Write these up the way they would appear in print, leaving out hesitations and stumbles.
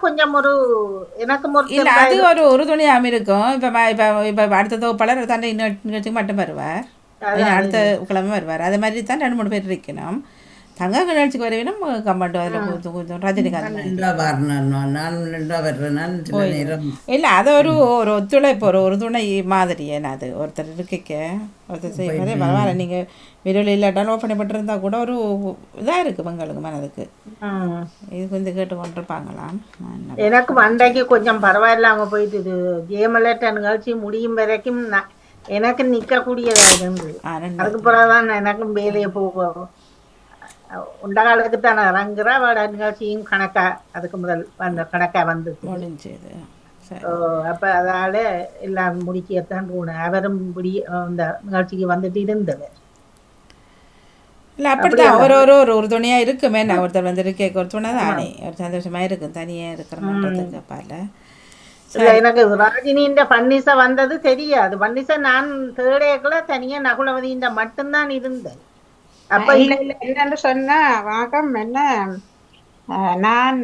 கொஞ்சம் ஒரு எனக்கும் ஒரு இல்லை தெம்பா அது இருக்கும். ஒரு துணியாகவும் இருக்கும். இப்போ அடுத்த தொகுப்பாளர் தண்டை இன்னொரு மட்டும் வருவார். அதான் அடுத்த இது. கிழமை வருவார். அது மாதிரி தான் 2 3 பேர் இருக்கணும். தங்க நிகழ்ச்சிக்கு வரவேணும் கமெண்ட் அதில் கொஞ்சம் ரஜினிகாந்த் நான் மாதிரி. நின்றா வரணும், நான் நின்றா வர்றேன், நான் சில போயிடுவேன். நேரம். இல்லை அது ஒரு ஒத்துழைப்பு ஒரு துணை மாதிரி. ஏன்னா அது ஒருத்தர் இருக்க ஒருத்தர் செய்வதே போயிட்டு பரவாயில்ல. நீங்கள் விரைவில் இல்லாட்டாலும் ஓப்பன் பண்ணிப்பட்டிருந்தா கூட ஒரு இதாக இருக்குது உங்களுக்கு மனதுக்கு. ம். இது கொஞ்சம் கேட்டு கொண்டிருப்பாங்களாம். எனக்கு மண்டைக்கு கொஞ்சம் பரவாயில்லாம போயிட்டு இது ஜெயமலட்ட நிகழ்ச்சி முடியும் வரைக்கும் எனக்கு நிக்கக்கூடியதா இருந்தது. ரெண்டு அதுக்கு பிறகுதான் எனக்கும் வேலையை போகும். உண்ட காலத்துக்கு தான் இறங்குற அவட நிகழ்ச்சியும் கணக்கா அதுக்கு முதல் கணக்கா வந்துட்டு. முடிஞ்சது. சரி. அப்ப அதால எல்லாம் முடிக்கத்தான் போனேன். அவரும் இந்த நிகழ்ச்சிக்கு வந்துட்டு இருந்தவர். இல்லை அப்படி அப்படித்தான் அந்த ஒரு துணையாக இருக்குமே. நான் ஒருத்தர் வந்து கேட்க ஒரு துணை ஆமா. தானே ஒரு சந்தோஷமாக இருக்கும். தனியாக இருக்கிறோன்றதுக்கு பால. இல்ல சரி. எனக்கு ராஜினியின் பன்னிசை வந்தது தெரியாது. பன்னிசை நான் தேடையக்குள்ள தனியா நகுலவதியின் மட்டும்தான் இருந்தேன். அப்ப இல்ல இல்ல என்னன்னு சொன்னா வாகம் என்ன நான்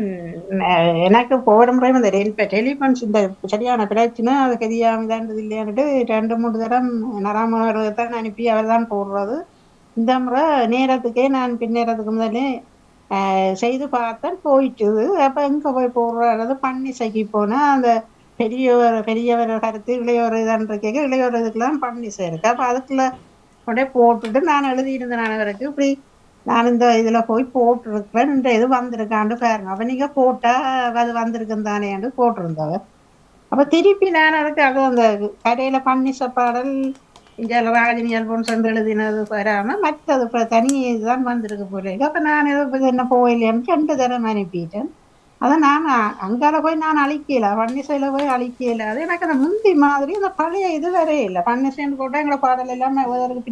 எனக்கு போகிற முறை இந்த டெலிஃபோன்ஸ் இந்த சரியான பிரச்சனை அது தெரியாமதான்றது இல்லையான்ட்டு 2 3 தரம் நராமதான் அனுப்பி அவர் தான் போடுறது. இந்த முறை நேரத்துக்கே நான் பின்னேறதுக்கு முதலே செய்து பார்த்தேன் போயிட்டுது. அப்ப எங்க போய் போடுறது பன்னிசைக்கு போனா அந்த பெரியவர் கருத்து இளையோர் இதான் கேட்க இளையோர் இதுக்கெல்லாம் பன்னிசை இருக்கு. அப்ப அதுக்குள்ள கொண்டே போட்டுட்டு நான் எழுதியிருந்தேன். நான் அவருக்கு இப்படி நான் இந்த இதுல போய் போட்டிருக்கிறேன், இந்த இது வந்திருக்காண்டு பாருங்க. அப்ப நீங்க போட்டா அது வந்திருக்குன்னு தானேன்னு போட்டிருந்தவ. அப்ப திருப்பி நான் அதுக்கு அது அந்த கடையில பன்னிச பாடல் இங்க ராஜினி அல்போன்ஸ் எழுதினது வராம மற்றது இப்ப தனி இதுதான் வந்திருக்கு போல. அப்ப நான் ஏதோ என்ன போயில்லைன்னு 2 தரம் அனுப்பிட்டேன். அதை நான் அங்கால போய் நான் அழிக்கல, பன்னிசையில போய் அழிக்கல. அது எனக்கு அந்த முந்தி மாதிரி அந்த பழைய இது வரே இல்லை. பன்னிசைன்னு போட்டா எங்களை பாடல் எல்லாமே ஒருவருக்கு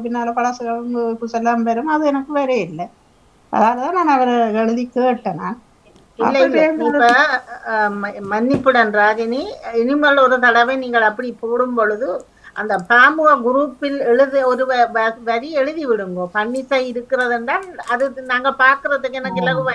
பின்னால பழசுகளும் புதுசெல்லாம் வரும். அது எனக்கு வரே இல்லை. அதாலதான் நான் அவரை எழுதி கேட்டேன். நான் இல்ல அப்ப இல்ல இப்ப மன்னிப்புடன் ராஜினி, இனிமேல் ஒரு தடவை நீங்கள் அப்படி போடும் பொழுது அந்த பாமுக குரூப்பில் ஒரு வரி எழுதி விடுங்க. பன்னிசை இருக்கிறது என்றால் அது நாங்க பாக்குறதுக்கு எனக்கு இலகுவா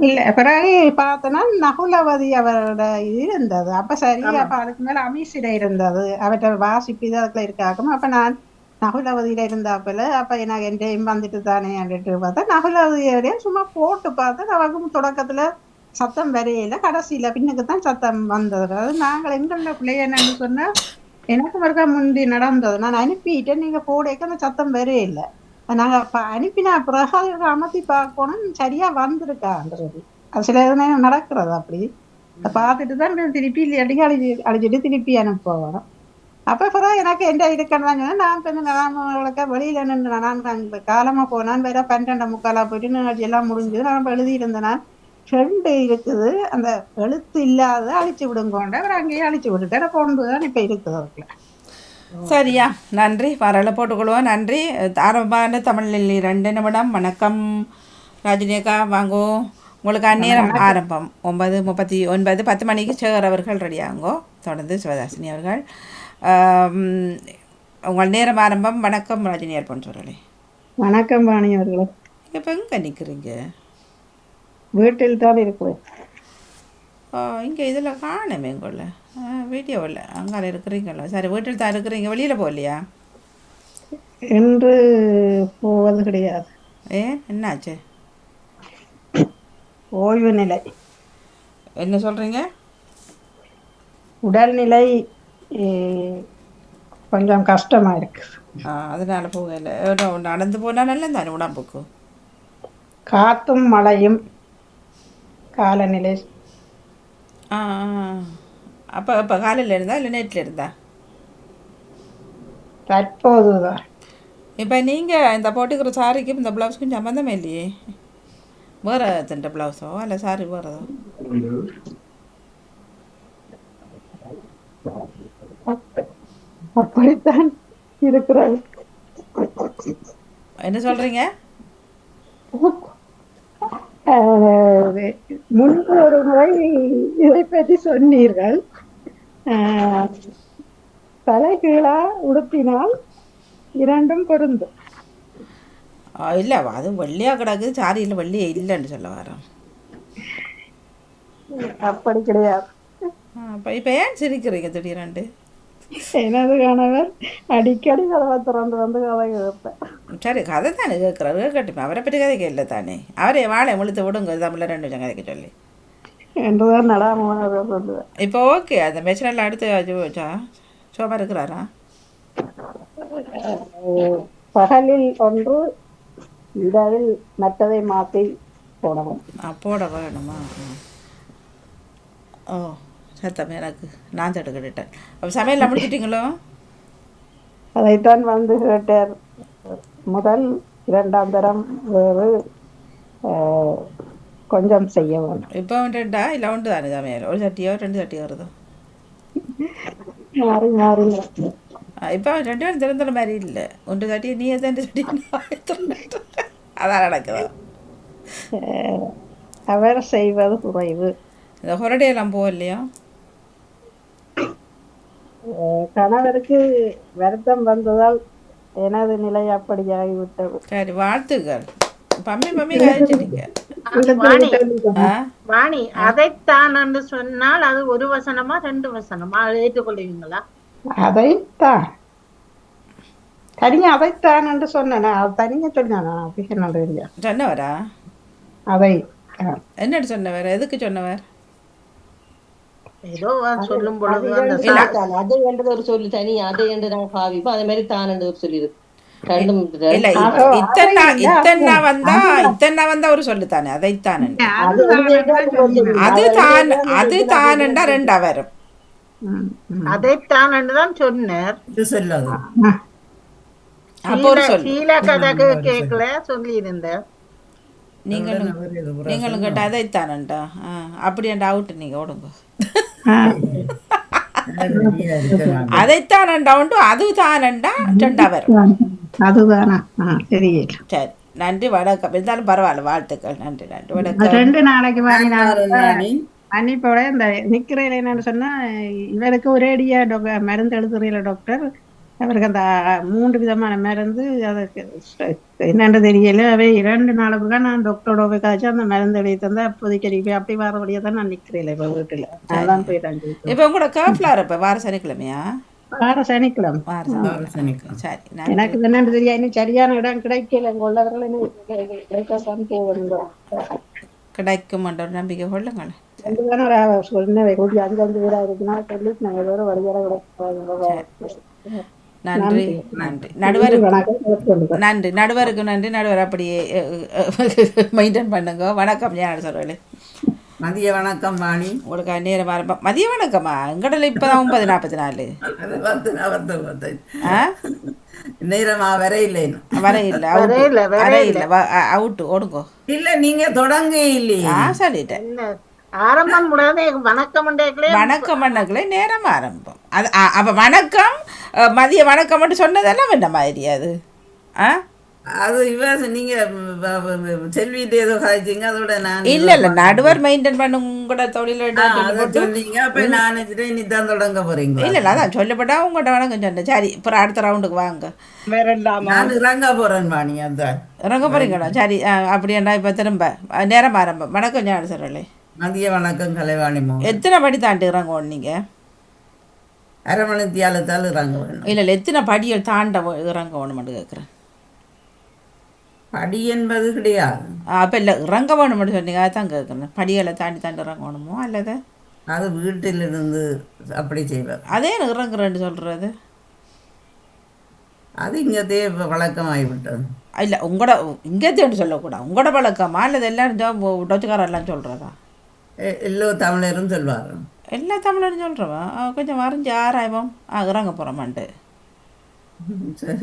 இல்ல பிறகு பார்த்தோன்னா நகுலவதி அவரோட இது இருந்தது. அப்ப சரி. ஆமா. அப்ப அதுக்கு மேல அமீசிட இருந்தது. அவற்றை வாசிப்பு இது அதுக்குள்ள இருக்காகும். அப்ப நான் நகுலவதியில இருந்தாப்புல அப்ப எனக்கு என் வந்துட்டு தானே பார்த்தா நகுலவதியோட சும்மா போட்டு பார்த்தா அவருக்கும் தொடக்கத்துல சத்தம் வரையில, கடைசியில பின்னுக்குத்தான் சத்தம் வந்தது. அதாவது நாங்கள் எங்கள பிள்ளைய என்னன்னு சொன்னா எனக்கு மறுக்கா முந்தி நடந்தது. நான் அனுப்பிட்டேன், நீங்க போடைக்க அந்த சத்தம் வரையில. நாங்க அனுப்பினா பிறகு அதை அமர்த்தி பார்க்கணும் சரியா வந்திருக்கான்றது. அது சில நேரம் நடக்கிறது அப்படி. பார்த்துட்டு தான் திருப்பி அழிச்சிட்டு திருப்பி அனுப்புவோம். அப்ப பிறகு எனக்கு எந்த இருக்கணும் தான் சொன்னா நான் கொஞ்சம் நலாமகளுக்கு வெளியில நின்று நான் காலமா போனான் வேற 12:45 போயிட்டு நிகழ்ச்சி எல்லாம் முடிஞ்சது. நான் எழுதியிருந்தேன். நான் 2 இருக்குது அந்த எழுத்து இல்லாத அழிச்சு விடுங்கோண்ட அவர் அங்கேயே அழிச்சு விட்டுட்டு கொண்டுதான் இப்ப இருக்குது அதுக்குள்ள. சரியா, நன்றி. பரவாயில்ல போட்டுக்கொள்வோம். நன்றி. ஆரம்பமான தமிழில் 2 நிமிடம். வணக்கம் ராஜினியக்கா, வாங்கோ. உங்களுக்கு அந்நேரம் ஆரம்பம் 9:39 10 மணிக்கு சேகர் அவர்கள் ரெடியாங்கோ. தொடர்ந்து சிவதாசினி அவர்கள். உங்கள் நேரம் ஆரம்பம். வணக்கம் ராஜினி அல்போன்ஸ். வணக்கம் வாணி அவர்களே. இப்போ எங்கே நிற்கிறீங்க? வீட்டில் தான் இருக்கிறேன். இங்கே இதில் காணுமே உங்களை வீடியோவில். அங்கே இருக்கிறீங்களா? சரி, வீட்டில் தான் இருக்கிறீங்க, வெளியில் போகலையா? என்று போவது கிடையாது. என்னாச்சு? ஓய்வு நிலை. என்ன சொல்கிறீங்க? உடல்நிலை கொஞ்சம் கஷ்டமா இருக்கு. அதனால போகல. நடந்து போனால் நல்ல தானே உடம்புக்கு. காத்தும் மழையும் காலநிலை. அப்போ காலையில் இருந்தா இல்லை நேற்றில் இருந்தா? தற்போதுதான். இப்போ நீங்கள் இந்த போட்டுக்கிற சாரிக்கும் இந்த ப்ளவுஸுக்கும் சம்மந்தமே இல்லையே. வேறு தின்ற ப்ளவுஸோ இல்லை சாரி வேறதோ? அப்படித்தான் இருக்கிறது. என்ன சொல்கிறீங்க? முன்பு ஒரு முறை இதை பற்றி சொன்னீர்கள். தலைகீழா உடுத்தினால் 2ம் பொருந்தும். இல்லை, அது வெள்ளியாக கிடக்குது. சாரியில் வெள்ளியே இல்லைன்னு சொல்ல வரோம். அப்படி கிடையாது. அப்போ இப்போ ஏன் சிரிக்கிறீங்க திடீரெண்டு? எனது கணவர் அடிக்கடி கதவை திறந்து வந்து கதை கேட்பேன். சரி கதை தானே கேட்குறாரு, கேட்கட்டுமே. அவரை பற்றி கதை கேட்கல தானே. அவரே வாழை முழுத்து விடுங்க தமிழில் 2 வருஷம் கதைக்க சொல்லி. என்றுதான் நடாம சொல்லுவேன். இப்போ ஓகே, அந்த மேட்ச்லாம் அடுத்து சோமா இருக்கிறாரா? பகலில் ஒன்று, இரவில் மற்றதை மாற்றி போடவும். போட வேணுமா? ஓ சத்தம் எனக்கு நான் தடுக்கிட்டேன். அப்போ சமையல்லாம் முடிச்சிட்டிங்களோ? அதைத்தான் வந்து கேட்டார். முதல் 2ஆம் தரம் வேறு கொஞ்சம் செய்ய வேண்டும். இப்போ 2 இல்லை 1 தானே சமையல்? ஒரு சட்டியோ 2 சட்டியோ வருதோ? மாறி மாறி இப்போ 2 பேரும் திறந்துற மாதிரி இல்லை. 1 சட்டியை நீ 2 சட்டி அதான் நடக்குதா? அவர் செய்வது குறைவு. இந்த ஹொரடையெல்லாம் போகலையா? கணவருக்கு வருத்தம் வந்ததால் எனது நிலை அப்படியாகிவிட்டது. சரி, வாழ்த்துக்கள். பம்மி கழிச்சிட்டீங்க. வாணி, அதைத்தான் என்று சொன்னால் அது 1 வசனமா 2 வசனமா ஏற்றுக்கொள்வீங்களா? அதைத்தான் தனியா அதைத்தான் என்று சொன்னேன். அது தனியா சொன்னானா? சொன்னவரா? அதை என்னன்னு சொன்னவர்? எதுக்கு சொன்னவர்? ஏதோ சொல்லும் பொழுது அது என்றது ஒரு சொல்லி தனி, அது என்று நாங்க பாவிப்போம். அதே மாதிரி தான் என்று ஒரு சொல்லி இருக்கு. இல்ல, இத்தனை வந்தா ஒரு சொல்லுத்தானே அதைத்தான். அது தானண்டா 2 வரும். அதைத்தான் தான் சொன்னார். அப்போ ஒரு சொல்லு கதை கேட்கல சொல்லி இருந்தேன். நீங்களும் கேட்ட அதைத்தானண்டா. அப்படியாண்டா அவுட்டு, நீங்க ஓடுங்க. அதைத்தானண்டா உண்டு, அது தானண்டா 2 வரும். அதுதானா? சரி, நன்றி, வணக்கம். இருந்தாலும் பரவாயில்ல, வாழ்த்துக்கள். நன்றி வணக்கம். 2 நாளைக்கு மன்னிப்போட இந்த நிக்கிறேன். என்னன்னு சொன்னா, இவருக்கு ஒரேடியா மருந்து எழுதுறீங்கள டாக்டர். அவருக்கு அந்த 3 விதமான மருந்து, அதுக்கு என்னன்னு தெரியல. அவை 2 நாளுக்கு தான் நான் டாக்டரோட போய் காய்ச்சி அந்த மருந்து எழுதி தந்தா அப்போதைக்கு அப்படி வரபடியா தான் நான் நிக்கிறேன் இப்ப வீட்டுல. அதான் போயிட்டாங்க. இப்ப உங்களோட கேப்லார் இப்ப வார சனிக்கிழமையா? வார சனிக்கிழமை. சரி, எனக்கு என்னன்னு தெரியா, இன்னும் சரியான இடம் கிடைக்கல. இங்க உள்ளவர்கள் கிடைக்கும் என்ற ஒரு நம்பிக்கை கொள்ளுங்களேன். நன்றி நன்றி நடுவருக்கு நன்றி. நடுவருக்கு நன்றி. நடுவர் அப்படியே மெயின்டைன் பண்ணுங்க. வணக்கம் ஞான சொல்றேன். மதிய வணக்கம் வாணி. உங்களுக்கு நேரம் ஆரம்பம். மதிய வணக்கம்மா. எங்கடல இப்பதான் 9:44. நேரமா வரையில்லை அவுட்டு ஓடுங்கோ. இல்ல நீங்க தொடங்க இல்லையா? சொல்லிட்டேன். ஆரம்பம் வணக்கம் பண்ணக்கலே நேரம் ஆரம்பம். அது அப்ப வணக்கம் மதிய வணக்கம் மட்டும் சொன்னதெல்லாம் என்ன மாதிரி அது? அது நீங்க செல்விட்டு ஏதோ காய்ச்சிங்க, அதோட நான் இல்ல நடுவர் மெயின்டைன் பண்ண உங்களோட தொழில சொன்னீங்க. அப்ப நான் நீ தான் தொடங்க போறீங்க. இல்ல அதான் சொல்லப்பட்டா உங்கள்கிட்ட வணக்கம் சொன்னேன். சரி, அப்புறம் அடுத்த ரவுண்டுக்கு வாங்க. நான் இறங்க போறேன் வாணி. அதான் இறங்க போறீங்களா? சரி, அப்படியாண்டா. இப்ப திரும்ப நேரம் ஆரம்பம். வணக்கம் ஞான சொல்றேன். மதிய வணக்கம் கலைவாணி. எத்தனை படி தாண்டி இறங்கணும் நீங்க? அரை மணி தியாலத்தால் இறங்க வேணும். இல்ல எத்தனை படிகள் தாண்ட இறங்கணும் கேட்குறேன். படி என்பது கிடையாது. அப்போ இல்லை இறங்க வேணும்னு சொன்னீங்க, அதான் கேட்குறேன். படிகளை தாண்டி இறங்கணுமோ அல்லது அது வீட்டிலிருந்து அப்படி செய்வார். அதே எனக்கு இறங்குறேன்னு சொல்கிறது அது இங்கத்தே வழக்கமாகிவிட்டது. இல்லை உங்களோட இங்கேத்தேன்னு சொல்லக்கூடாது. உங்களோட வழக்கமா அல்லது எல்லாரும் டொச்சுக்காரெல்லாம் சொல்கிறதா? எல்லோ தமிழரும் சொல்வார். எல்லா தமிழரும் சொல்கிறவன் கொஞ்சம் வரைஞ்சி ஆராய்வோம். இறங்க போகிறோமான்ட்டு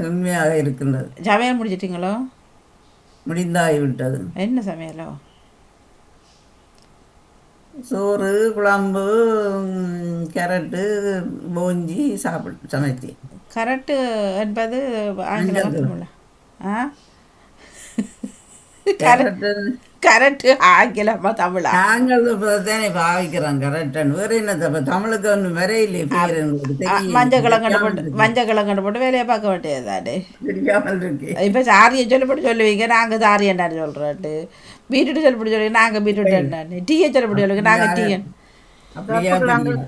உண்மையாக இருக்கின்றது. சமையல் முடிச்சிட்டிங்களோ? முடிந்தாகிவிட்டது. என்ன சமையலோ? சோறு, குழம்பு, கேரட்டு, போஞ்சி சமைச்சி. கரெக்டு என்பது ஆங்கிலம் கரெக்ட். கரெக்டு ஆங்கிலமா தமிழா? நாங்கள் இப்பதானே பாவிக்கிறோம் கரெக்டான. வேற என்ன தப்பு? தமிழுக்கு ஒன்றும் வரையிலே பேர் எங்களுக்கு மஞ்சள் கிழங்கண்டு தெரியாமல் போட்டு இருக்கு. மஞ்சள் கிழங்கண்டு போட்டு வேலையை பார்க்க வேண்டியதுதானே. தெரியாமல் இருக்கு. இப்போ சாரியை சொல்லப்பட்டு சொல்லுவீங்க, நாங்கள் சாரி என்னன்னு சொல்கிறோட்டு. பீட்ரூட் சொல்லப்பட்டு சொல்லுவீங்க, நாங்கள் பீட்ரூட் என்னன்னு. டீயை சொல்லப்பட்டு சொல்லுவீங்க, நாங்கள் டீயன். அப்படியா தெரியும்.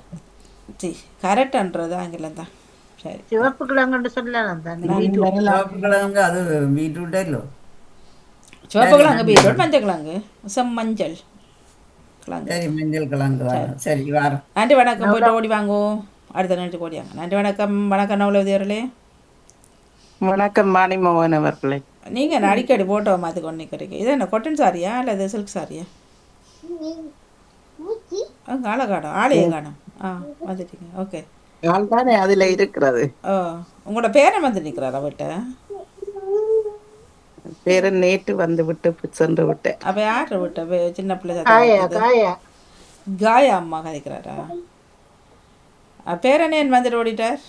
டீ கரெக்டுன்றது ஆங்கிலம் தான். சரி. சிவப்பு கிழங்குன்னு சொல்லலாம் தானே. சிவப்பு கிழங்கு அது பீட்ரூட்டே இல்லை. சிவப்பு கிழங்கு பீட்ரூட், மஞ்சள் கிழங்கு செம்மஞ்சள் கிழங்கு. சரி, மஞ்சள் கிழங்கு வரும். சரி வரோம். நன்றி வணக்கம். போயிட்டு ஓடி வாங்குவோம். அடுத்த நினைச்சு ஓடியாங்க. நன்றி வணக்கம். வணக்கம் நவலவதியர்களே. வணக்கம் மாணிமோகன் அவர்களே. நீங்கள் அடிக்கடி போட்டோ மாற்றி கொண்டு நிற்கிறீங்க. இது என்ன கொட்டன் சாரியா அல்லது சில்க் சாரியா? ஆளை காணும், ஆளையே காணும். வந்துட்டீங்க. ஓகே. ஆள் தானே அதுல இருக்கிறது. ஓ, உங்களோட பேரன் வந்து நிற்கிறாரா வீட்டை? பேர நேற்று வந்து விட்டு சென்று விட்டேன். அப்போ யார் வீட்டை? சின்ன பிள்ளை காயா சத்தம் காயா காயா அம்மா கதைக்கிறாரா? பேரனேன் வந்துட்டு ஓடிட்டார்.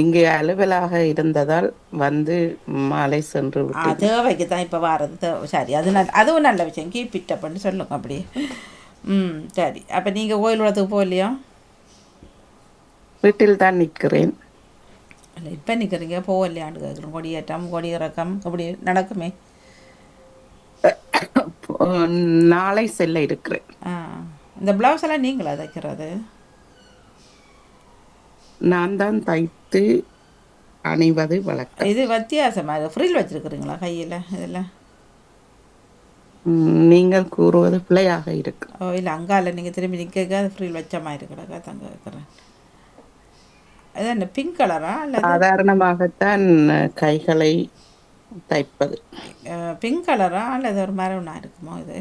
இங்கே அலுவலாக இருந்ததால் வந்து மாலை சென்று விட்டேன். தேவைக்கு தான் இப்போ வாரது. சரி, அது அதுவும் நல்ல விஷயம். கீப் இட் அப்படின்னு சொல்லுங்க அப்படியே. சரி. அப்போ நீங்கள் கோயில் உலகத்துக்கு போகலையா? வீட்டில் தான் நிற்கிறேன். இல்லை, இப்போ நிற்கிறீங்க, போகலையான்னு கேட்குறோம். கொடியேற்றம், கொடி இறக்கம் அப்படி நடக்குமே. நாளை செல்ல இருக்கிறேன். இந்த ப்ளவுஸ் எல்லாம் நீங்களா தைக்கிறது? நான் தான் தைத்து அணிவது வழக்கம். இது வித்தியாசமாக ஃப்ரில் வச்சுருக்குறீங்களா கையில் இதில்? நீங்கள் கூறுவது பிழையாக இருக்கு. ஓ, இல்லை, அங்கால நீங்கள் திரும்பி நிற்க அது ஃப்ரில் வச்ச மாதிரி கிடக்கா தங்க வைக்கிறேன். அது என்ன பிங்க் கலரா? அல்லது சாதாரணமாகத்தான் கைகளை தைப்பது. பிங்க் கலரா அல்லது ஒரு மாதிரி ஒன்றா இருக்குமோ இது?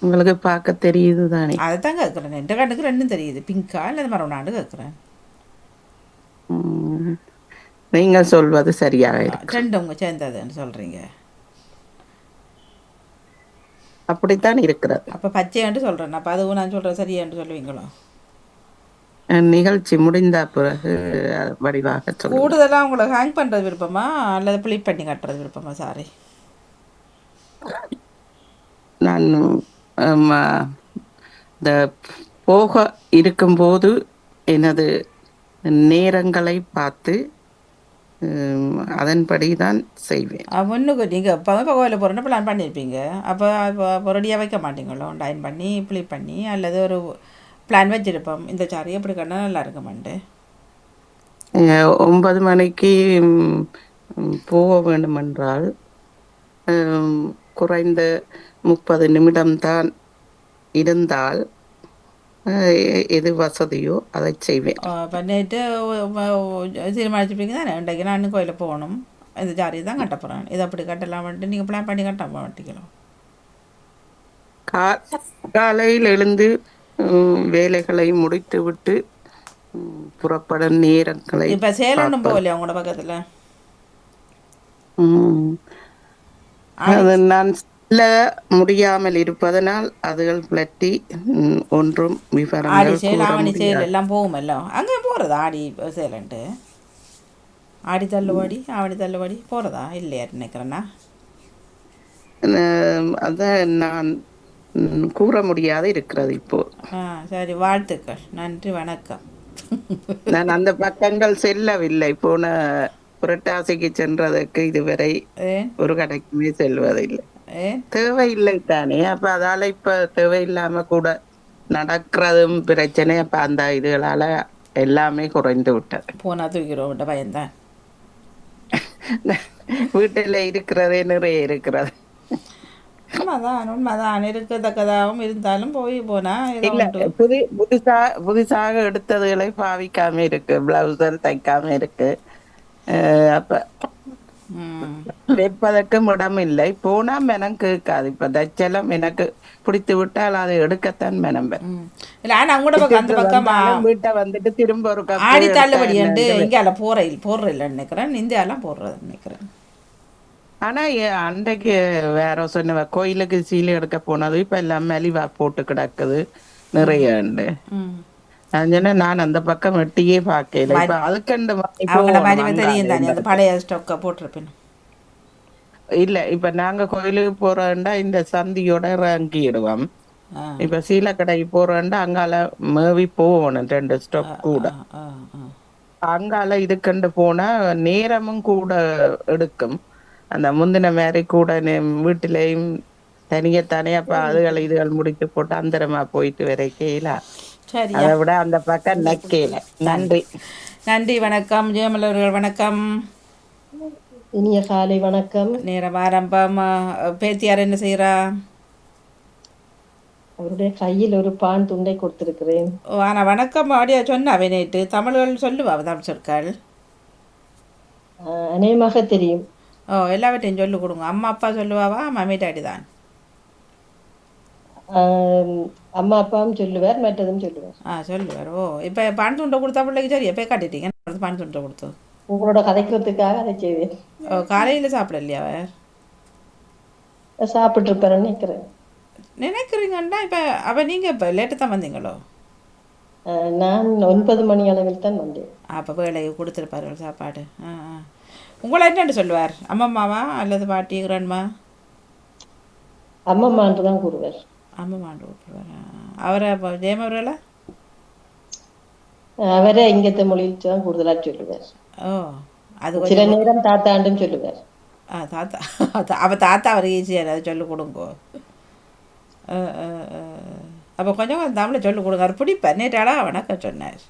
உங்களுக்கு பார்க்க தெரியுது தானே. அதை தான் கேட்குறேன். எந்த கண்ணுக்கு ரெண்டும் தெரியுது. பிங்கா இல்லை மரம் ஒன்றாண்டு கேட்குறேன். நீங்கள் சொல்வது சரியாக இருக்கு. ரெண்டு உங்க சேர்ந்ததுன்னு சொல்கிறீங்க. அப்படித்தான் இருக்கிறது. அப்போ பச்சையாண்டு சொல்கிறேன். அப்போ அதுவும் நான் சொல்கிறேன் சரியாண்டு சொல்லுவீங்களோ? நிகழ்ச்சி முடிந்த பிறகு வடிவாக சொல்லுங்கள். கூடுதலாக உங்களை ஹேங் பண்ணுறது விருப்பமா அல்லது ப்ளீட் பண்ணி கட்டுறது விருப்பமா? சாரி, நான் இந்த போக இருக்கும்போது எனது நேரங்களை பார்த்து அதன்படி தான் செய்வேன். முன்னுக்கு நீங்கள் இப்போ கோயிலில் போகிறோன்னு பிளான் பண்ணியிருப்பீங்க. அப்போ இப்போ ரெடியாக வைக்க மாட்டீங்களோ? டைன் பண்ணி ப்ளீட் பண்ணி அல்லது ஒரு பிளான் வச்சுருப்போம். இந்த சாரி எப்படி கண்ணா நல்லா இருக்குமான்ட்டு. 9 மணிக்கு போக வேண்டுமென்றால் குறைந்த 30 நிமிடம்தான் இருந்தால் எது வசதியோ அதை செய்வேன். பண்ணிட்டு தீர்மானிச்சுப்பீங்க தானே, இன்றைக்கு நான் கோயிலில் போகணும், இந்த ஜாரி தான் கட்ட போகிறேன், இதை அப்படி கட்டலாம் வந்துட்டு நீங்கள் பிளான் பண்ணி கட்ட மாட்டீங்களோ? காலையில் எழுந்து வேலைகளை முடித்து விட்டு புறப்படும் நேரங்களை இப்போ சேலனும் போகலையா உங்களோட பக்கத்தில்? அது நான் சொல்ல முடியாமல் இருப்பதனால் அதுகள் பற்றி ஒன்றும் ஆடி சேல், விவரங்கள் ஆவணி சேல் எல்லாம் போகுமല്ലോ. அங்கே போகிறதா ஆடி சேலன்ட்டு? ஆடி தள்ளுபடி ஆவணி தள்ளுபடி போகிறதா இல்லையா நினைக்கிறேன்னா? அதான் நான் கூற முடியாது இருக்கிறது இப்போ. சரி, வாழ்த்துக்கள், நன்றி, வணக்கம். நான் அந்த பக்கங்கள் செல்லவில்லை. போன புரட்டாசிக்கு சென்றதற்கு இதுவரை ஒரு கடைக்குமே செல்வதில்லை. தேவையில்லை தானே. அப்ப அதால இப்ப தேவையில்லாம கூட நடக்கிறதும் பிரச்சனை. அப்ப அந்த இதுகளால எல்லாமே குறைந்து விட்டது. போனா தூக்கிறோம் பயன்தான். வீட்டில இருக்கிறதே நிறைய இருக்கிறது. உண்மைதான் இருக்கத்தக்கதாகவும் இருந்தாலும் போனா இல்ல, புதுசாக எடுத்ததுகளை பாவிக்காம இருக்கு, பிளவுஸல் தைக்காம இருக்கு. அப்ப வைப்பதற்கும் இடம் இல்லை. போனா மெனம் கேட்காது. இப்ப தச்சலம் எனக்கு பிடித்து விட்டால் அதை எடுக்கத்தான் மெனம். இல்ல, ஆனா உங்களோட அந்த பக்கமா வீட்டை வந்துட்டு திரும்ப ஒரு ஆடி தள்ளுபடி இங்கால போடுற நினைக்கிறேன், இந்தியாலாம் போடுறது நினைக்கிறேன். ஆனா அன்றைக்கு வேற சொன்ன கோயிலுக்கு சீலை எடுக்க போனது இப்ப எல்லாம் மலிவா போட்டு கிடக்குது நிறைய உண்டு. நான் சொன்னேன், நான் அந்த பக்கம் வெட்டியே பார்க்கல. இப்ப அதுக்கண்டு மாதிரி அவங்களோட போகணும் மதிவு அங்கால தெரியும் தானே, இந்த அந்த இடத்துல. பழைய ஸ்டொக்கை போட்டிருப்பேன். இல்ல இப்ப நாங்க கோயிலுக்கு போறோம்டா இந்த சந்தியோட இறங்கிடுவோம். ஆ இப்ப சீலக்கடைக்கு போறோம்டா அங்கால மேவி போகணும் 2 ஸ்டாப் கூட. ஆ ஆ ஆ அங்கால இதுக்கண்டு போனா நேரமும் கூட எடுக்கும். அந்த முந்தின மாதிரி கூட வீட்டிலையும் தனியத்தானே அப்ப அதுகள் இதுகள் முடித்து போட்டு அந்தரமா போயிட்டு வரைக்கல. சரியா, அதை விட அந்த பக்கம் நக்கேல. நன்றி. நன்றி. நன்றி, வணக்கம் ஜெயமல் அவர்கள், வணக்கம். இனிய காலை வணக்கம். நேரம் ஆரம்பம். பேத்தியார் என்ன செய்கிறா? அவருடைய கையில் ஒரு பான் துண்டை கொடுத்திருக்கிறேன். ஆனால் வணக்கம் ஆடியா சொன்னாவே நேற்று தமிழ்கள் சொல்லுவா, தமிழ் சொற்கள். அநேகமாக தெரியும். எல்லாவற்றையும் சொல்லி கொடுங்க. அம்மா அப்பா சொல்லுவாவா, மம்மி டாடி தான்? அம்மா அப்பாவும் சொல்லுவார், மற்றதும் சொல்லுவார். சொல்லுவார். இப்போ பான் துண்டை கொடுத்தா பிள்ளைக்கு சரி, எப்போ காட்டிட்டீங்க பான் துண்டை கொடுத்து? உங்களோட கதைக்கிறதுக்காக அதை செய்வேன். காலையில் சாப்பிடலையா அவர்? சாப்பிட்டு இருப்பாருன்னு நினைக்கிறேன். நினைக்கிறீங்கன்னா இப்போ அப்போ நீங்கள் இப்போ லேட்டு தான் வந்தீங்களோ? நான் 9 மணி அளவில் தான் வந்தேன். அப்போ வேலையை கொடுத்துருப்பார்கள் சாப்பாடு. உங்களை என்னென்னு சொல்லுவார்? அம்மம்மாவா அல்லது பாட்டி கிராண்ட்மா? அம்மம்மான்று தான் கூறுவார். அம்மம்மாண்டு கூப்பிடுவார். அவரை ஜெயமவர்களா? அவரை இங்கத்த மொழியில் தான் கூடுதலாக சொல்லுவார். அது சில நேரம் தாத்தாண்டும் சொல்லுவார். தாத்தா அப்போ தாத்தா அவர் ஈஸியாக அதை சொல்லிக் கொடுங்கோ. அப்போ கொஞ்சம் தமிழை சொல்லிக் கொடுங்க. அவர் பிடிப்பார். நேற்றாளா வணக்கம் சொன்னார்.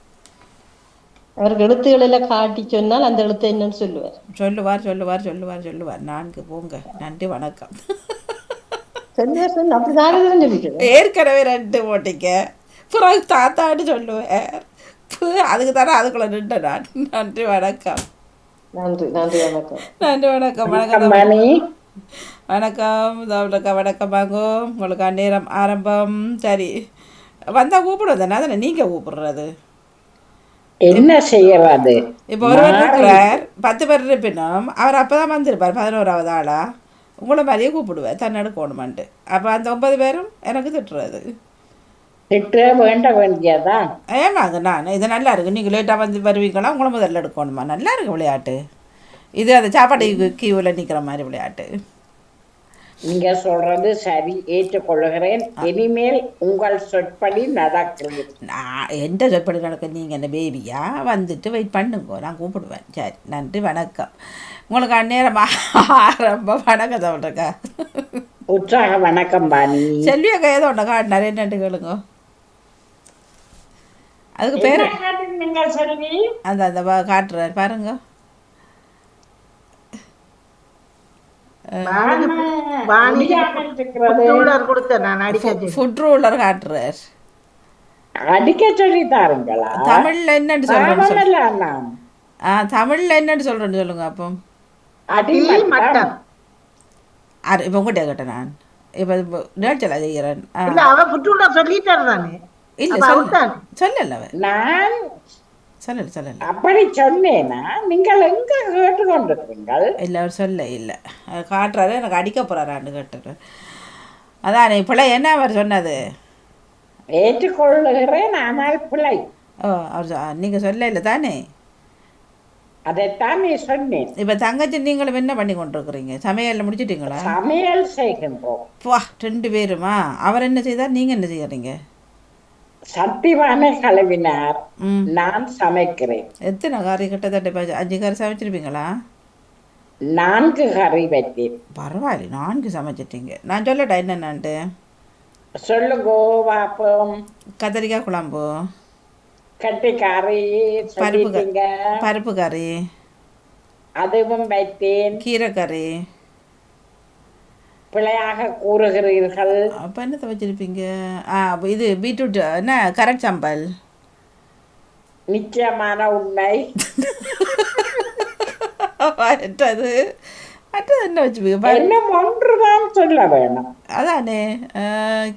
அவருக்கு எழுத்துக்களெல்லாம் காட்டி சொன்னால் அந்த எழுத்தை என்னன்னு சொல்லுவார். சொல்லுவார் சொல்லுவார் சொல்லுவார் சொல்லுவார். 4 போங்க. நன்றி, வணக்கம். ஏற்கனவே 2 போட்டிக்க, பிறகு தாத்தான்னு சொல்லுவார். அதுக்கு தானே அதுக்குள்ள நின்று நான். நன்றி, வணக்கம். நன்றி நன்றி வணக்கம். நன்றி, வணக்கம். வணக்கம் வணக்கம் தமிழக்கா, வணக்கம் வாங்கோ. உங்களுக்கு நேரம் ஆரம்பம். சரி, வந்தால் கூப்பிடுவோம் தானே, அதனை நீங்கள் கூப்பிடுறது என்ன செய்யறது? இப்போ ஒருவர் இருக்கிறார், 10 பேர் இருப்பினும் அவர் அப்போதான் வந்திருப்பார் 11வது ஆளா. உங்களை மாதிரியே கூப்பிடுவேன் தன்னெடுக்கணுமான்ட்டு. அப்போ அந்த 9 பேரும் எனக்கு திட்டுறது. திட்ட வேண்டியதான். ஏமாங்க, நான் இது நல்லா இருக்கு, நீங்கள் லேட்டாக வந்து வருவீங்களா, உங்களை முதல்ல எடுக்கணுமா? நல்லா இருக்கு விளையாட்டு இது. அந்த சாப்பாடு கியூவில் நிற்கிற மாதிரி விளையாட்டு. நீங்க சொல்றது சரி, ஏற்றுக்கொள்ளுகிறேன். இனிமேல் உங்கள் சொற்படி நடக்கிறது. நான் எந்த சொற்படி நடக்க? நீங்கள் என்ன பேபியா? வந்துட்டு வெயிட் பண்ணுங்க, நான் கூப்பிடுவேன். சரி, நன்றி, வணக்கம். உங்களுக்கு அந்நேரம் ஆரம்பம். வணக்கம் சொல்கிறக்கா. உற்சாக வணக்கம் பாணி. செல்வியக்கா ஏதோ ஒன்று காட்டினார், என்னட்டு கேளுங்க. அதுக்கு பேர் நீங்கள் செல்வி அந்த அந்த காட்டுறாரு பாருங்க. ஃபுட் ரூலர் காட்டுறார். அடிக்க சொல்லி தாருங்களா? தமிழ்ல என்னன்னு சொல்றேன்னு தமிழ்ல என்னன்னு சொல்றேன்னு சொல்லுங்க. அப்போ அடிமட்டம். இப்போ உங்கள்கிட்ட கேட்டேன் நான். இப்போ நேர்ச்சலா செய்கிறேன். இல்லை சொல்லல, நான் சொல்லல அப்படி சொன்னேனா? நீங்கள் எங்க கேட்டுக்கொண்டிருக்கீங்கள்? இல்லை, அவர் சொல்ல இல்லை, காட்டுறாரு. எனக்கு அடிக்க போறாரான்னு கேட்டுரு. அதான் பிள்ளை என்ன அவர் சொன்னது? ஏற்றுக்கொள்ளுகிறேன், ஆனால் பிள்ளை. அவர் நீங்கள் சொல்ல இல்லை தானே? அதைத்தான் நீ சொன்னேன். இப்போ தங்கச்சி நீங்களும் என்ன பண்ணி கொண்டிருக்கிறீங்க? சமையல் முடிச்சிட்டீங்களா? சமையல் செய்கின்றோம். 2 பேருமா? அவர் என்ன செய்தார், நீங்கள் என்ன செய்யறீங்க? சத்தியமான கலவினார், நான் சமைக்கிறேன். எத்தனை கறி? கிட்டத்தட்ட 5 கறி சமைச்சிருப்பீங்களா? 4 கறி வைத்தேன். பரவாயில்ல, 4 சமைச்சிட்டீங்க. நான் சொல்லட்டா என்னென்னான்ட்டு? சொல்லுங்கோ பாப்போம். கத்திரிக்காய் குழம்பு, கட்டிக்கறி, பருப்பு கறி, அதுவும் வைத்தேன். கீரைக்கறி. பிழையாக கூறுகிறீர்கள். அப்போ என்னத்தை வச்சிருப்பீங்க? இது பீட்ரூட் என்ன கரட் சாம்பல். நிச்சயமான உண்மை. மற்றது என்ன வச்சுப்பீங்க? இன்னும் ஒன்றுதான் சொல்ல வேணும். அதானே,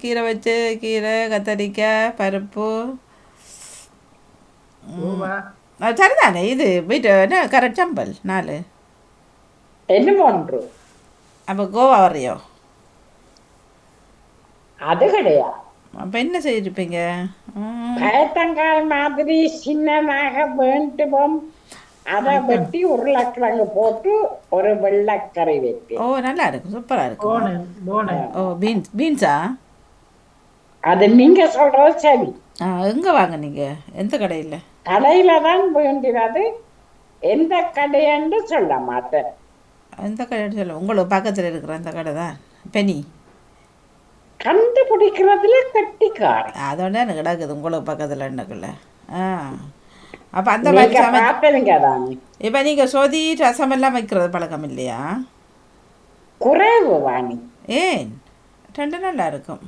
கீரை வச்சு, கீரை, கத்தரிக்காய், பருப்பு. சரிதானே, இது என்ன கரட் சாம்பல் 4. இன்னும் ஒன்று. அப்போ கோவா வரையோ? அது கிடையாது. அப்போ என்ன செய்திருப்பீங்க? ம். பயத்தங்காய் மாதிரி சின்னதாக வேண்டுவோம். அதை வெட்டி உருளைக்கிழங்கு போட்டு ஒரு வெள்ளைக்கறி வைப்பேன். ஓ, நல்லா இருக்கும், சூப்பராக இருக்கும். போனேன் போனேன். ஓ, பீன்ஸா? அது நீங்க சொல்றது சரி. எங்கே வாங்குனீங்க? எந்த கடையில்? கடையில தான் வேண்டினது. எந்த கடையென்று சொல்ல மாட்டேன். எந்த கடைன்னு சொல்ல, உங்களுக்கு பக்கத்தில் இருக்கிற அந்த கடை தான் பெனி. கண்டுபிடிக்கிறதுல கட்டிக்காரன். அதோட எனக்கு கிடக்குது உங்களுக்கு பக்கத்தில் என்னக்குள்ள. அப்போ அந்த மாதிரி நீங்க பார்த்தீங்க தானே. இப்போ நீங்கள் சொதி ரசமெல்லாம் வைக்கிறது பழக்கம் இல்லையா? குறைவு வாணி. ஏன்? ரெண்டு நல்லா இருக்கும்.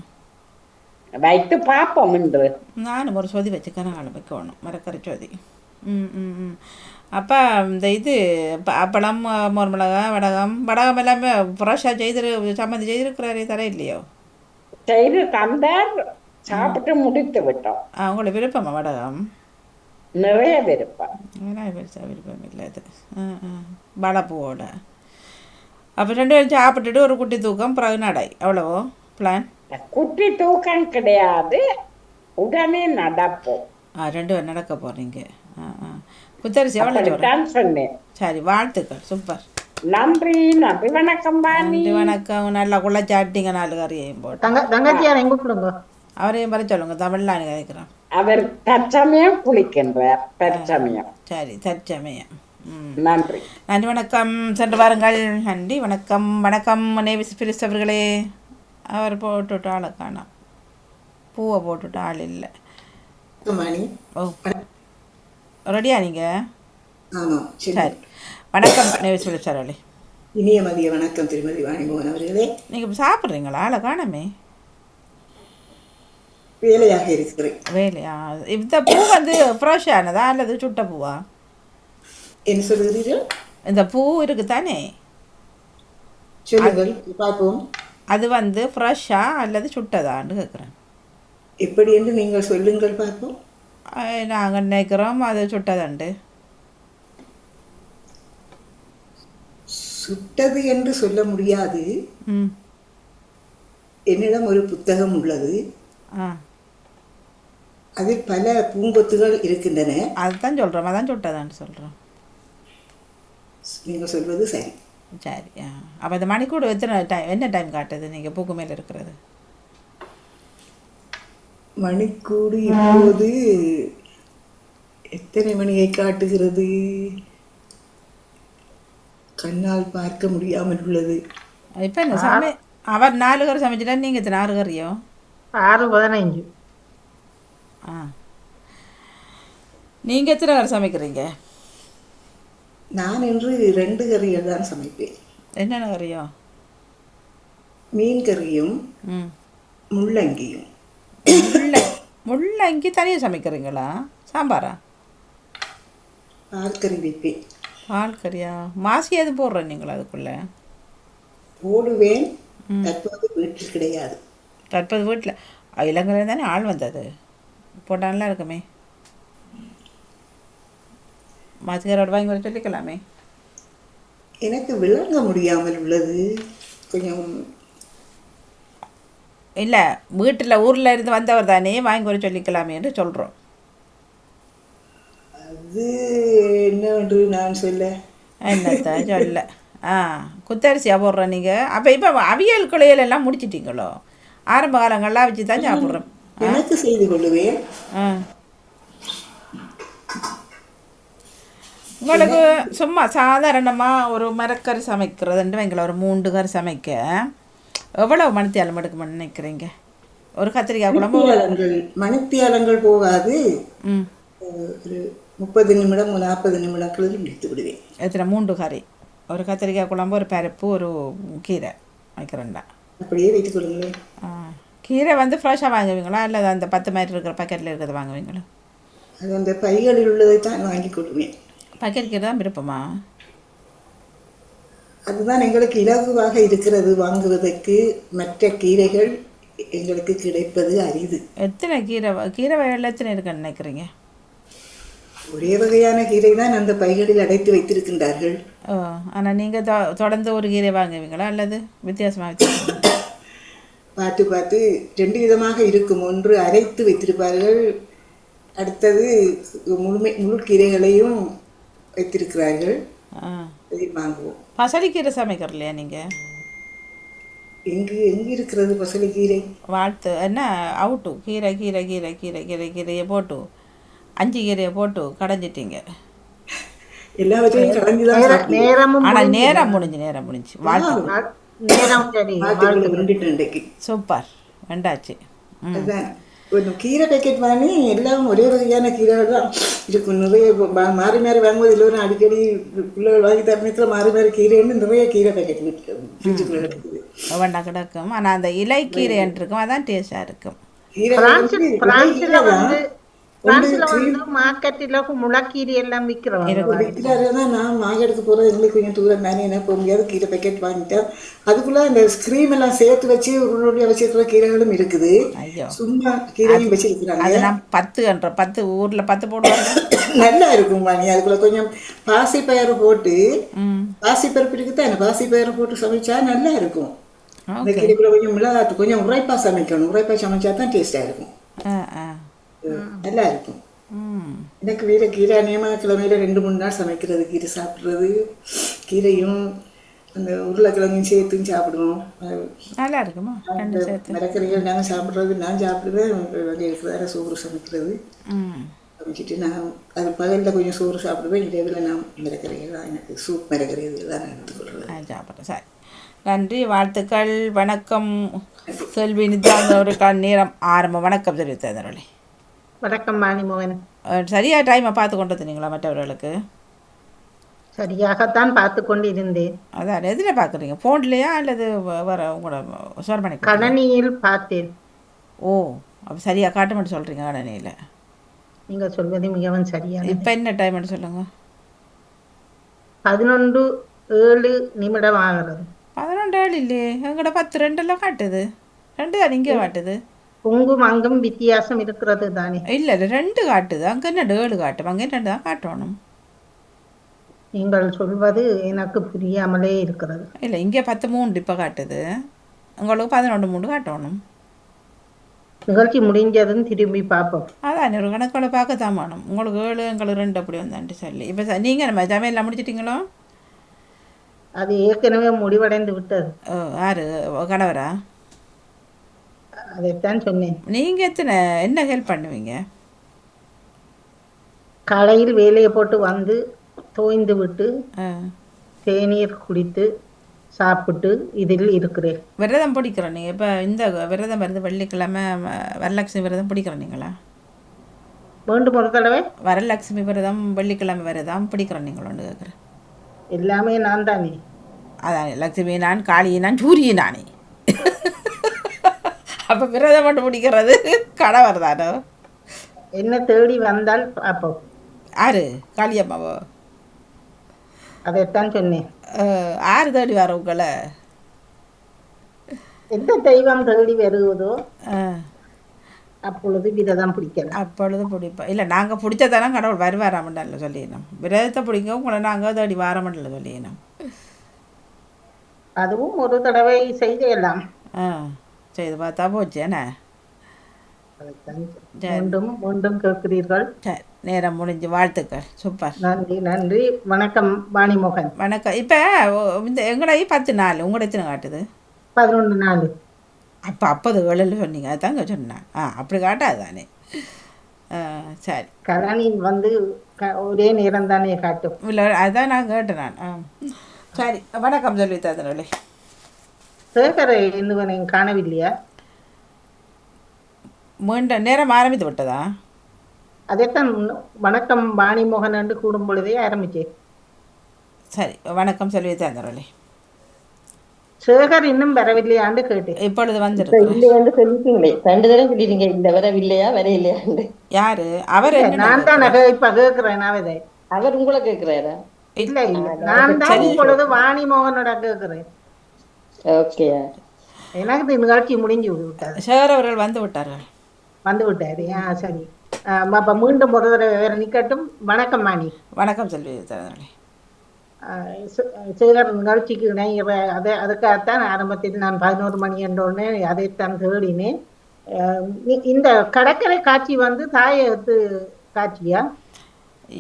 வைத்து பார்ப்போம் என்று. நானும் ஒரு சொதி வச்சுக்கிறேன், ஆள் வைக்கணும், மரக்கறி சொதி. ம் ம் ம் அப்போ இந்த இது அப்பளம், மோர் மிளகா, வடகம் எல்லாமே ஃப்ரெஷ்ஷாக சம்மந்தி செய்திருக்கிறாரே, தர இல்லையோ? செய்து தந்தார், சாப்பிட்டு முடித்து விட்டோம். உங்களுக்கு விருப்பமா வடகம்? நிறைய விருப்பம். நிறைய பெருசாக விருப்பம் இல்லை அது. வடப்பூவோட அப்போ 2 பேரும் சாப்பிட்டுட்டு ஒரு குட்டி தூக்கம், பிறகு நடை, அவ்வளவோ பிளான்? குட்டி தூக்கம் கிடையாது, உடனே நடப்போம். 2 பேர் நடக்க போகிறீங்க. குத்தரிசி எவ்வளோ வரும்? அப்படித்தான் சொன்னேன். சரி, வாழ்த்துக்கள், சூப்பர். நன்றி நன்றி. வணக்கம் பாணி. நன்றி, வணக்கம். நல்லா குள்ளச்சாட்டிங்க, 4 கறியையும் போட்டு. தங்கச்சியார் எங்க கூப்பிடுங்க. அவரையும் வர சொல்லுங்க, தமிழ்ல கேட்குறேன். அவர் தற்சமயம் குளிக்கின்றார். தற்சமயம். சரி, தற்சமயம். நன்றி நன்றி, வணக்கம். சென்று வாருங்கள். நன்றி, வணக்கம். வணக்கம் நேவிஸ் பிரிஸ் அவர்களே. அவர் போட்டுவிட்டு ஆளை காணோம், பூவை போட்டுவிட்டு ஆள் இல்லை. ஓ, ரெடியா நீங்கள்? ஆமாம், சரி, வணக்கம் நேவிஸ் பிரிஸ் அவர்களே. இனிய மதிய வணக்கம் திருமதி வாணிமோகன் அவர்களே. நீங்கள் இப்போ சாப்பிட்றீங்களா? ஆளை காணமே. வேலையாக இருக்கிறேன். வேலையா? இந்த பூ வந்து ஃப்ரெஷ்ஷானதா அல்லது சுட்ட பூவா? என்ன சொல்கிறீர்கள்? இந்த பூ இருக்குது தானே, சொல்லுங்கள் பார்ப்போம். அது வந்து ஃப்ரெஷ்ஷா அல்லது சுட்டதான்னு கேட்குறேன். எப்படி என்று நீங்கள் சொல்லுங்கள் பார்ப்போம். நாங்கள் நினைக்கிறோம் அது சுட்டதாண்டு. சுட்டது என்று சொல்ல முடியாது. ம். என்னிடம் ஒரு புத்தகம் உள்ளது. ஆ, அதில் பல பூங்கொத்துகள் இருக்கின்றன. அதுதான் சொல்கிறோம், அதான் சுட்டதான்னு சொல்கிறோம். நீங்கள் சொல்வது சரி. சரி. அப்போ இந்த மணிக்கூடு எத்தனை டைம், என்ன டைம் காட்டுது நீங்கள் பூக்கு மேலே இருக்கிறது? மணிக்கூடு இப்போது எத்தனை மணியை காட்டுகிறது? கண்ணால் பார்க்க முடியாமல் உள்ளது. இப்போ என்ன அவர் 4 கறி சமைச்சிட்டா, நீங்கள் எத்தனை 6 கறியோ? 6:15. நீங்கள் எத்தனை கறி சமைக்கிறீங்க? நான் இன்று 2 கறிகள் தான் சமைப்பேன். என்னென்ன கறியோ? மீன் கறியும் ம். முள்ளங்கியும். முள்ளங்கி தனியாக சமைக்கிறீங்களா? சாம்பாரா? பால் கறி வைப்பேன். பால் கறியா? மாசி எது போடுறேன் நீங்கள் அதுக்குள்ளே? போடுவேன், தற்போது வீட்டில் கிடையாது. தற்போது வீட்டில் இலங்கையில் தானே ஆள் வந்தது, போட்டான்லாம் இருக்குமே. மாசிகாரோட வாங்கி வர சொல்லிக்கலாமே. எனக்கு விளங்க முடியாமல் உள்ளது கொஞ்சம். இல்லை, வீட்டில் ஊரில் இருந்து வந்தவர் தானே, வாங்கி வர சொல்லிக்கலாமே என்று சொல்கிறோம். அது என்னவென்று நான் சொல்ல. என்னத்த சொல்ல. குத்தரிசியாக போடுறோம் நீங்கள். அப்போ இப்போ அவியல் குழையல் எல்லாம் முடிச்சிட்டிங்களோ? ஆரம்ப காலங்கள்லாம் வச்சு தான் சாப்பிட்றோம். எனக்கு செய்து கொள்ளுவேன். உங்களுக்கு சும்மா சாதாரணமாக ஒரு மரக்கறி சமைக்கிறதுன்ட்டு வைங்கள, ஒரு 3 கறி சமைக்க எவ்வளவு மணித்தியாலம் எடுக்குமென்னு நினைக்கிறீங்க? ஒரு கத்திரிக்காய் குழம்பு மணித்தியாலங்கள் போகாது. ஒரு 30 நிமிடம் 40 நிமிடங்களில் முடித்து விடுவேன். எத்தனை? 3 கறி, ஒரு கத்திரிக்காய் குழம்பு, ஒரு பருப்பு, ஒரு கீரை வைக்கிறேன்டா. அப்படியே வைத்துக் கொள்ளுங்களேன். கீரை வந்து ஃப்ரெஷ்ஷாக வாங்குவீங்களா இல்லை அந்த 10 மாதிரி இருக்கிற பக்கெட்டில் இருக்கிறது வாங்குவீங்களா? அது அந்த பைகளில் உள்ளதை தான் வாங்கி கொள்வேன். பக்கெட் கீரை தான் விருப்பமா? அதுதான் எங்களுக்கு இலகுவாக இருக்கிறது வாங்குவதற்கு. மற்ற கீரைகள் எங்களுக்கு கிடைப்பது அரிது. எத்தனை கீரை வகைகள் எத்தனை இருக்குன்னு நினைக்கிறீங்க? ஒரே வகையான கீரை தான் அந்த பைகளில் அடைத்து வைத்திருக்கின்றார்கள். ஆனால் நீங்கள் தொடர்ந்து ஒரு கீரை வாங்குவீங்களா அல்லது வித்தியாசமாக வச்சுருக்கீங்க? பார்த்து பார்த்து ரெண்டு விதமாக இருக்கும். ஒன்று அரைத்து வைத்திருப்பார்கள், அடுத்தது முழு கீரைகளையும் வைத்திருக்கிறார்கள். அதை வாங்குவோம். பசலிக்கீரை சமைக்கிறலையா நீங்கள்? எங்கு இருக்கிறது பசலைக்கீரை? வாழ்த்து என்ன அவுட்டு கீரை கீரை கீரை கீரை கீரை கீரையை போட்டு 5 கீரையை போட்டு கடைஞ்சிட்டீங்க. எல்லாவற்றையும் கலந்துதான் நேரமும் ஆனால் நேரம் முடிஞ்சு வாழ்த்து. நேரம் சரி. இன்றைக்கு சூப்பர் வெண்டாச்சு. அதுதான் ஒரு கீரை பேக்கெட் வாங்கி எல்லாம் ஒரே வகையான கீரைகள் தான் இருக்கும். நிறைய மாறி மாறி வாங்குவது எல்லோரும் அடிக்கடி பிள்ளைகள் வாங்கி தரத்தில் மாறி மாறி கீரைன்னு நிறைய கீரை பேக்கெட் ஃப்ரிட்ஜுக்குள்ள இருக்குது. வேண்டா கிடக்கும். ஆனால் அந்த இலை கீரை இருக்கும், அதான் டேஸ்டாக இருக்கும். கீரை பிரான்ஸ்ல வந்து மார்க்கெட்டில் முளக்கீரை எல்லாம் விற்கிறாங்க. நான் மார்க்கெட்டுக்கு போகிறது எங்களுக்கு கொஞ்சம் தூரம் தானே, என்ன போக முடியாது. கீரை பேக்கெட் வாங்கிட்டேன். அதுக்குள்ள இந்த ஸ்க்ரீம் எல்லாம் சேர்த்து வச்சு உருளையா வச்சிருக்கிற கீரைகளும் இருக்குது. சும்மா கீரையும் வச்சிருக்கிறாங்க. அது நான் 10 ஊரில் 10 போடுவாங்க. நல்லா இருக்கும் வாணி. அதுக்குள்ள கொஞ்சம் பாசிப்பயிறு போட்டு, பாசிப்பருப்பு இருக்குதான், பாசிப்பயிறு போட்டு சமைச்சா நல்லா இருக்கும். இந்த கீரைக்குள்ள கொஞ்சம் மிளகாத்து கொஞ்சம் உரைப்பா சமைக்கணும். உரைப்பா சமைச்சா தான் டேஸ்டா இருக்கும், நல்லா இருக்கும். எனக்கு வீர கீரை அநியமாக கிழமையில 2-3 நாள் சமைக்கிறது, கீரை சாப்பிட்றது. கீரையும் அந்த உருளைக்கிழங்கையும் சேர்த்தும் சாப்பிடுவோம். நல்லா இருக்குமா? மரக்கறிகள் நாங்கள் சாப்பிட்றது, நான் சாப்பிடுவேன். எனக்கு வேற சோறு சமைக்கிறது சமைச்சிட்டு நான் அது பகலில் கொஞ்சம் சோறு சாப்பிடுவேன். இரவில் நான் மரக்கறிகள் தான், எனக்கு சூப் மரக்கறி இதெல்லாம் நான் எடுத்துக்கொள்கிறேன். சாப்பிட்றேன். சரி, நன்றி, வாழ்த்துக்கள். வணக்கம் செல்வி நித்யானவருக்கு நேரம் ஆரம்பம். வணக்கம் தெரிவித்தவர்களே. வணக்கம் மாணிமோகன். சரியா டைமை பார்த்து கொண்டு வந்தீங்களா? மற்றவர்களுக்கு சரியாகத்தான் பார்த்து கொண்டு இருந்தேன். அதான் எதில் பார்க்குறீங்க? ஃபோன்லையா அல்லது வேற உங்களோட சொர்மணி? கணனியில் பார்த்தேன். ஓ, அப்போ சரியாக காட்ட மட்டும் சொல்கிறீங்க கணனியில்? நீங்கள் சொல்வது மிகவும் சரியான. இப்போ என்ன டைம்னு சொல்லுங்கள். 11:07 ஆகிறது. 11:07 இல்லையே, எங்கள்கிட்ட 10:02 காட்டுது. 2 தான் இங்கே காட்டுது. உங்கும் அங்கும் வித்தியாசம் இருக்கிறது தானே? இல்லை 2 காட்டுது. அங்கே என்ன 7 காட்டும், அங்கே 2 தான் காட்டணும். நீங்கள் சொல்வது எனக்கு புரியாமலே இருக்கிறது. இல்லை, இங்கே 10:03 இப்போ காட்டுது, உங்களுக்கு 11:03 காட்டணும். நிகழ்ச்சி முடிஞ்சதுன்னு திரும்பி பார்ப்போம். அதான் ஒரு கணக்கில் பார்க்கத்தான் வேணும். உங்களுக்கு 7 எங்களுக்கு 2 அப்படி வந்தான்ட்டு சொல்லி. இப்போ நீங்கள் நம்ம சமையல்லாம் முடிச்சிட்டிங்களோ? அது ஏற்கனவே முடிவடைந்து விட்டது. யாரு கணவரா? அதைத்தான் சொன்னேன். நீங்கள் என்ன ஹெல்ப் பண்ணுவீங்க? காலையில் வேலையை போட்டு வந்து தோய்ந்து விட்டு தேநீர் குடித்து சாப்பிட்டு இதில் இருக்கிறேன். விரதம் பிடிக்கிறோம் நீங்கள்? இப்போ இந்த விரதம் வருது வெள்ளிக்கிழமை, வரலட்சுமி விரதம் பிடிக்கிறீங்களா? மீண்டும் ஒரு தடவை வரலட்சுமி விரதம் வெள்ளிக்கிழமை விரதம் பிடிக்கிறோம் நீங்களோன்னு கேட்குறேன். எல்லாமே நான் தானே. அதான் லட்சுமி நான், காளி நான், சூரிய நானே. அப்போ விரதம் மட்டும் பிடிக்கிறது கணவர் தானோ? என்ன தேடி வந்தால் அப்போ யாரு? காளியம்மாவோ? அதைத்தான் சொன்னேன். யார் தேடி வர உங்களை? எந்த தெய்வம் தேடி வருவதோ அப்பொழுது விரதம் பிடிக்கலாம். அப்பொழுது பிடிப்போம். இல்லை, நாங்கள் பிடிச்சதானே கடவுள் வருவாராமண்டல்ல சொல்லிடணும். விரதத்தை பிடிக்க உங்களை நாங்கள் தேடி வாரமண்டல சொல்லிடணும். அதுவும் ஒரு தடவை செய்யலாம். செய்து பார்த்தா போச்சு என்ன? மீண்டும் மீண்டும் கேட்கிறீர்கள். சரி, நேரம் முடிஞ்சு. வாழ்த்துக்கள். சூப்பர். நன்றி நன்றி. வணக்கம் வாணிமோகன். வணக்கம். இப்போ இந்த எங்களை 10 நாள் உங்களோட எத்தனை காட்டுது? 11 நாள். அப்போ 50 சொன்னீங்க, அதுதாங்க சொன்னேன். அப்படி காட்டாது தானே. சரி, கரணி வந்து ஒரே நேரம் தானே காட்டும். இல்லை, அதுதான் நான் கேட்டேன் நான். சரி, வணக்கம் சொல்லி தந்தனே. சேகரை இன்னும் காணவில்லையா? மீண்டும் நேரம் ஆரம்பித்து விட்டதா? அதைத்தான் வணக்கம் வாணிமோகன் என்று கூடும் பொழுதே ஆரம்பிச்சேன். சரி, வணக்கம் சொல்லி தந்தனே. சேகர் இன்னும் வரவில்லையான்னு கேட்டேன். இப்பொழுது வந்துருக்கு. இல்லையாண்டு சொல்லிட்டீங்களே, 2 தடவை சொல்லிட்டீங்க. இந்த வரவில்லையா வரையில்லையாண்டு. யாரு அவர்? நான் தான் இப்ப கேட்கிறேன். அவர் உங்களை கேட்கிறாரா? இல்ல இல்ல, நான் தான் இப்பொழுது வாணிமோகனோட கேட்கிறேன். ஓகே, எனக்கு நிகழ்ச்சி முடிஞ்சு விட்டாரு. சார் அவர்கள் வந்து விட்டார்கள். வந்து விட்டாரு. சரி, அப்ப மீண்டும் ஒரு தடவை வேற நிக்கட்டும். வணக்கம் மாணி. வணக்கம் செல்வி தரே. சேகர் நிகழ்ச்சிக்கு இணைகிற அதுக்காகத்தான் ஆரம்பத்தில் நான் 11 மணி என்றோடனே அதைத்தான் தேடினேன். இந்த கடற்கரை காட்சி வந்து தாயத்து காட்சியா?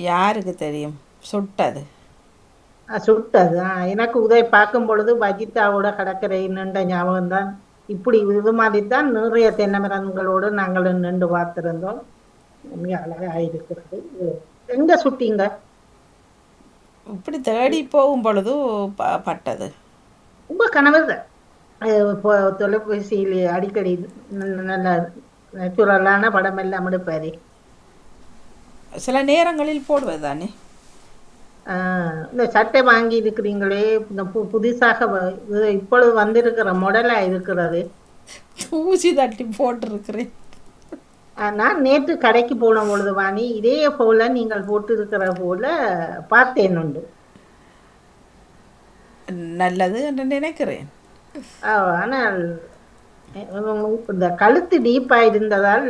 யாருக்கு தெரியும்? சுட்டது சுட்டது. எனக்கு உதவி பார்க்கும் பொழுது வஜிதாவோட கடற்கரை நின்ற ஞாபகம் தான். இப்படி இது மாதிரி தான் நிறைய தென்னை மரங்களோடு நாங்கள் நின்று பார்த்திருந்தோம். மிக அழகாக இருக்கிறது. எங்க சுட்டிங்க? இப்படி தேடி போகும் பொழுது பட்டது. உங்க கணவர் தொலைபேசியில் அடிக்கடி நல்ல நேச்சுரலான படம் எல்லாம் எடுப்பாரு. சில நேரங்களில் போடுவது தானே. இந்த சட்டை வாங்கி இருக்கிறீங்களே, இந்த புதுசாக இப்பொழுது வந்திருக்கிற மாடலா இருக்கிறது. ஊசி தட்டி போட்டிருக்கிறேன். நான் நேற்று கடைக்கு போன பொழுது வாணி இதே போல நீங்கள் போட்டு இருக்கிற போல பார்த்தேன் உண்டு. நல்லது என்று நினைக்கிறேன். ஆனால் இந்த கழுத்து டீப்பா இருந்ததால்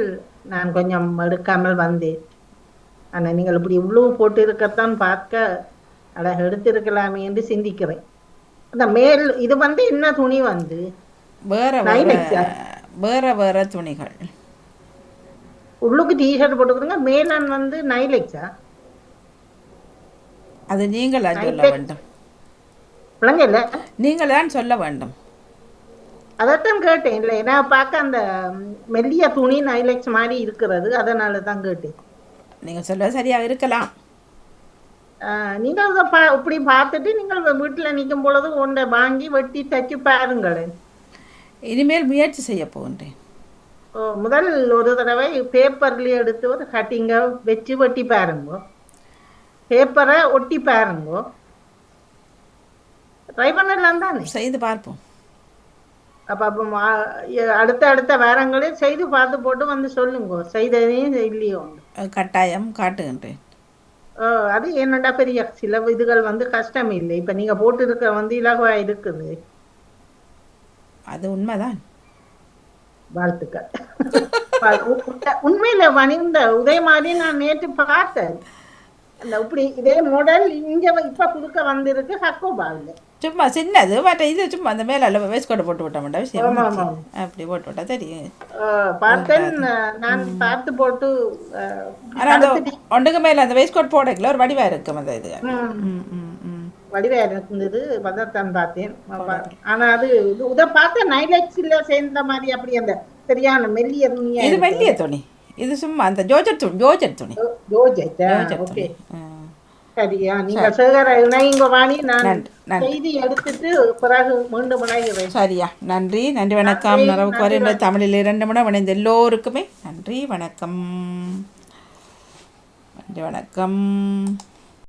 நான் கொஞ்சம் எடுக்காமல் வந்தேன். ஆனா நீங்கள் இப்படி இவ்வளவு போட்டு இருக்கத்தான் பார்க்க அழகு எடுத்திருக்கலாமே என்று சிந்திக்கிறேன். அந்த மேல் இது வந்து என்ன துணி வந்து வேற வேற துணிகள். உள்ளுக்கு டிஷர்ட் போட்டுக்கிறீங்க, மேலான் வந்து நைலெக்ஸா? அது நீங்கள் சொல்ல வேண்டும். பிள்ளைங்கல்ல நீங்கள் தான் சொல்ல வேண்டும். அதைத்தான் கேட்டேன். இல்லை நான் பார்க்க அந்த மெல்லிய துணி நைலெக்ஸ் மாதிரி இருக்கிறது, அதனால தான் கேட்டேன். நீங்கள் சொல்ல சரியாக இருக்கலாம். நீங்கள் இப்படி பார்த்துட்டு நீங்கள் வீட்டில் நிற்கும் பொழுது ஒன்றை வாங்கி வெட்டி தச்சு பாருங்களேன். இனிமேல் முயற்சி செய்ய போகின்றேன். முதல் ஒரு தடவை பேப்பர்லேயே எடுத்து ஒரு கட்டிங்கை வச்சு வெட்டி பாருங்கோ, பேப்பரை ஒட்டி பாருங்கோ. ட்ரை பண்ணலாம் தானே, செய்து பார்ப்போம். அப்போ அடுத்த வாரங்களே செய்து பார்த்து போட்டு வந்து சொல்லுங்க, செய்ததையும் இல்லையோ. கட்டாயம் காட்டுகின்றேன். அது என்னடா பெரிய சில இதுகள் வந்து கஷ்டம் இல்லை. இப்போ நீங்கள் போட்டு இருக்க வந்து இலகுவாக இருக்குது. அது உண்மைதான். வாழ்த்துக்கள். உண்மையில வணிந்த உதய மாதிரி நான் நேற்று பார்த்தேன். அந்த இப்படி இதே மாடல் இங்க இப்ப புதுக்க வந்திருக்கு ஹக்கோபாவில். சும்மா சின்னது பட் இது சும்மா அந்த மேல வேஸ்கோட்டை போட்டு விட்ட மாட்டேன் விஷயம். அப்படி போட்டு விட்டா தெரியும். பார்த்தேன் நான் பார்த்து போட்டு. ஆனால் அந்த ஒன்றுக்கு மேல அந்த வேஸ்கோட் போடக்கல ஒரு வடிவா இருக்கும். அந்த இது வடிவா இருந்தது, பதத்தான் பார்த்தேன். ஆனா அது இதை பார்த்த நைலெக்ஸ்ல சேர்ந்த மாதிரி அப்படி அந்த சரியான மெல்லிய துணியா. இது மெல்லிய துணி, இது சும்மா அந்த ஜோர்ஜெட் துணி. ஓகே சரியா. நீங்க சேகர இணைங்க வாணி, நான் செய்தி எடுத்துட்டு பிறகு மீண்டும் இணைகிறேன். சரியா, நன்றி வணக்கம். நரவுக்கு வருகின்ற தமிழில் 2 மணி இணைந்த எல்லோருக்குமே நன்றி வணக்கம்.